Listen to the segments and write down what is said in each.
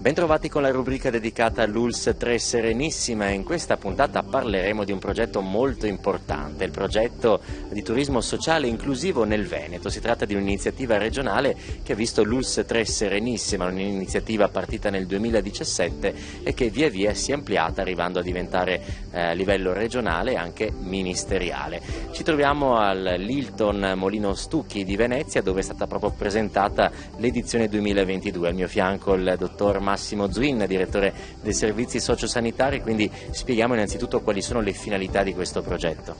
Bentrovati con la rubrica dedicata all'ULSS 3 Serenissima. In questa puntata parleremo di un progetto molto importante, il progetto di turismo sociale inclusivo nel Veneto. Si tratta di un'iniziativa regionale che ha visto l'ULSS 3 Serenissima, un'iniziativa partita nel 2017 e che via via si è ampliata arrivando a diventare a livello regionale e anche ministeriale. Ci troviamo all'Hilton Molino Stucchi di Venezia, dove è stata proprio presentata l'edizione 2022. Al mio fianco il dottor Massimo Zuin, direttore dei servizi sociosanitari, quindi spieghiamo innanzitutto quali sono le finalità di questo progetto.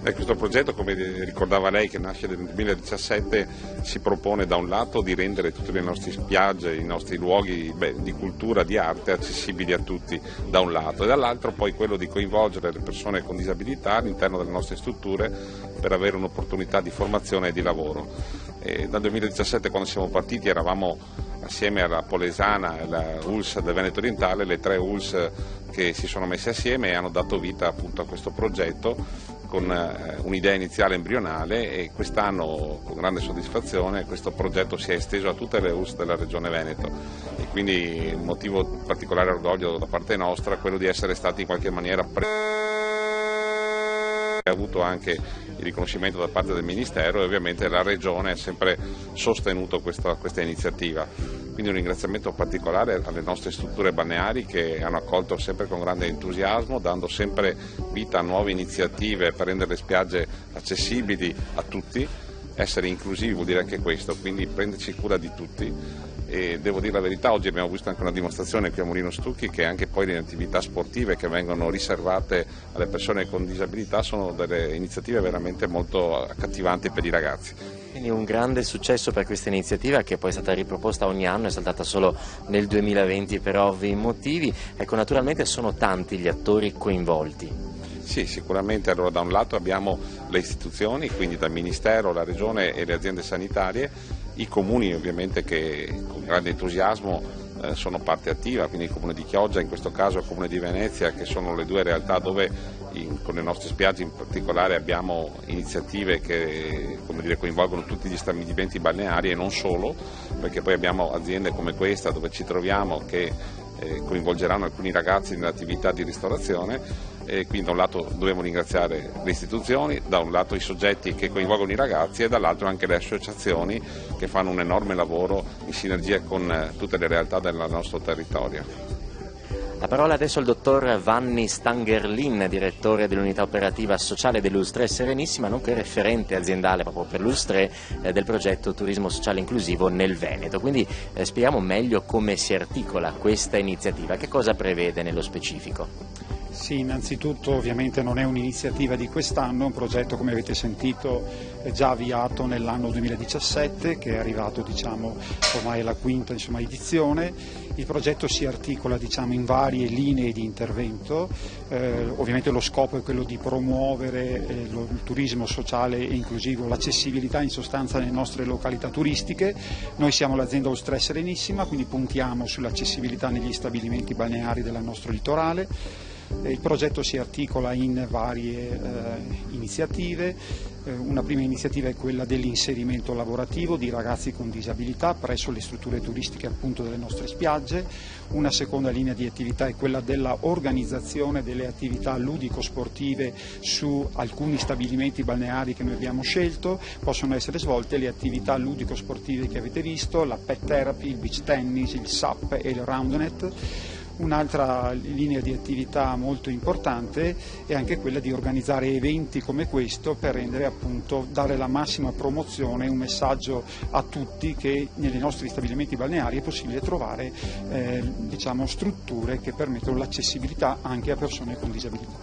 Questo progetto, come ricordava lei, che nasce nel 2017, si propone da un lato di rendere tutte le nostre spiagge, i nostri luoghi di cultura, di arte accessibili a tutti da un lato, e dall'altro poi quello di coinvolgere le persone con disabilità all'interno delle nostre strutture per avere un'opportunità di formazione e di lavoro. Dal 2017, quando siamo partiti, eravamo assieme alla Polesana e alla ULSS del Veneto Orientale, le tre ULSS che si sono messe assieme e hanno dato vita appunto a questo progetto con un'idea iniziale embrionale, e quest'anno con grande soddisfazione questo progetto si è esteso a tutte le ULSS della Regione Veneto, e quindi un motivo di particolare orgoglio da parte nostra è quello di essere stati in qualche maniera ha avuto anche il riconoscimento da parte del Ministero, e ovviamente la Regione ha sempre sostenuto questa iniziativa. Quindi un ringraziamento particolare alle nostre strutture balneari che hanno accolto sempre con grande entusiasmo, dando sempre vita a nuove iniziative per rendere le spiagge accessibili a tutti. Essere inclusivi vuol dire anche questo, quindi prenderci cura di tutti. E devo dire la verità, oggi abbiamo visto anche una dimostrazione qui a Molino Stucchi che anche poi le attività sportive che vengono riservate alle persone con disabilità sono delle iniziative veramente molto accattivanti per i ragazzi. Quindi un grande successo per questa iniziativa, che poi è stata riproposta ogni anno, è saltata solo nel 2020 per ovvi motivi. Ecco, naturalmente sono tanti gli attori coinvolti. Sì, sicuramente. Allora, da un lato abbiamo le istituzioni, quindi dal Ministero, la Regione e le aziende sanitarie, i comuni ovviamente che con grande entusiasmo sono parte attiva, quindi il Comune di Chioggia, in questo caso il Comune di Venezia, che sono le due realtà dove con le nostre spiagge in particolare abbiamo iniziative che coinvolgono tutti gli stabilimenti balneari e non solo, perché poi abbiamo aziende come questa dove ci troviamo che coinvolgeranno alcuni ragazzi nell'attività di ristorazione. E quindi da un lato dobbiamo ringraziare le istituzioni, da un lato i soggetti che coinvolgono i ragazzi e dall'altro anche le associazioni che fanno un enorme lavoro in sinergia con tutte le realtà del nostro territorio. La parola adesso al dottor Vanni Stangerlin, direttore dell'unità operativa sociale dell'ULSS 3 Serenissima, nonché referente aziendale proprio per l'ULSS 3 del progetto Turismo Sociale Inclusivo nel Veneto. Quindi spieghiamo meglio come si articola questa iniziativa, che cosa prevede nello specifico. Sì, innanzitutto ovviamente non è un'iniziativa di quest'anno, è un progetto, come avete sentito, già avviato nell'anno 2017, che è arrivato ormai alla quinta edizione. Il progetto si articola in varie linee di intervento, ovviamente lo scopo è quello di promuovere il turismo sociale e inclusivo, l'accessibilità in sostanza nelle nostre località turistiche. Noi siamo l'azienda ULSS 3 Serenissima, quindi puntiamo sull'accessibilità negli stabilimenti balneari del nostro litorale. Il progetto si articola in varie iniziative. Una prima iniziativa è quella dell'inserimento lavorativo di ragazzi con disabilità presso le strutture turistiche appunto delle nostre spiagge. Una seconda linea di attività è quella della organizzazione delle attività ludico-sportive su alcuni stabilimenti balneari che noi abbiamo scelto. Possono essere svolte le attività ludico-sportive che avete visto, la pet therapy, il beach tennis, il SUP e il roundnet. Un'altra linea di attività molto importante è anche quella di organizzare eventi come questo per dare la massima promozione, un messaggio a tutti che nei nostri stabilimenti balneari è possibile trovare strutture che permettono l'accessibilità anche a persone con disabilità.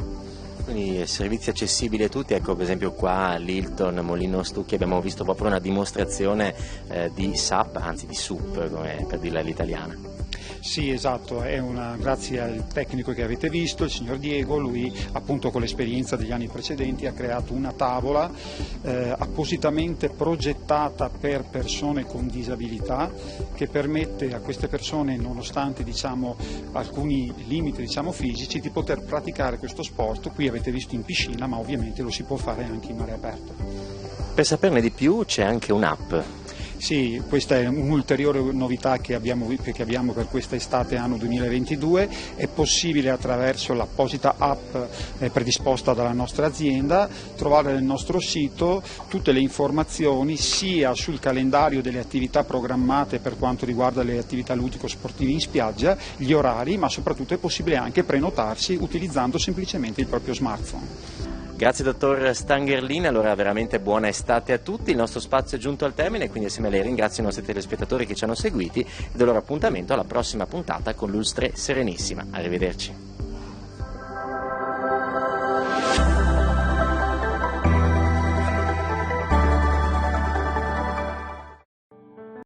Quindi servizi accessibili a tutti. Ecco, per esempio qua all'Hilton Molino Stucchi abbiamo visto proprio una dimostrazione di SUP, anzi di SUP, come per dirla all'italiana. Sì, esatto, grazie al tecnico che avete visto, il signor Diego. Lui appunto con l'esperienza degli anni precedenti ha creato una tavola appositamente progettata per persone con disabilità, che permette a queste persone, nonostante alcuni limiti fisici, di poter praticare questo sport. Qui avete visto in piscina, ma ovviamente lo si può fare anche in mare aperto. Per saperne di più c'è anche un'app. Sì, questa è un'ulteriore novità che abbiamo per questa estate anno 2022, è possibile attraverso l'apposita app predisposta dalla nostra azienda trovare nel nostro sito tutte le informazioni sia sul calendario delle attività programmate per quanto riguarda le attività ludico-sportive in spiaggia, gli orari, ma soprattutto è possibile anche prenotarsi utilizzando semplicemente il proprio smartphone. Grazie dottor Stangerlin, allora veramente buona estate a tutti, il nostro spazio è giunto al termine, quindi assieme a lei ringrazio i nostri telespettatori che ci hanno seguiti e do loro appuntamento alla prossima puntata con l'Ulstre Serenissima. Arrivederci.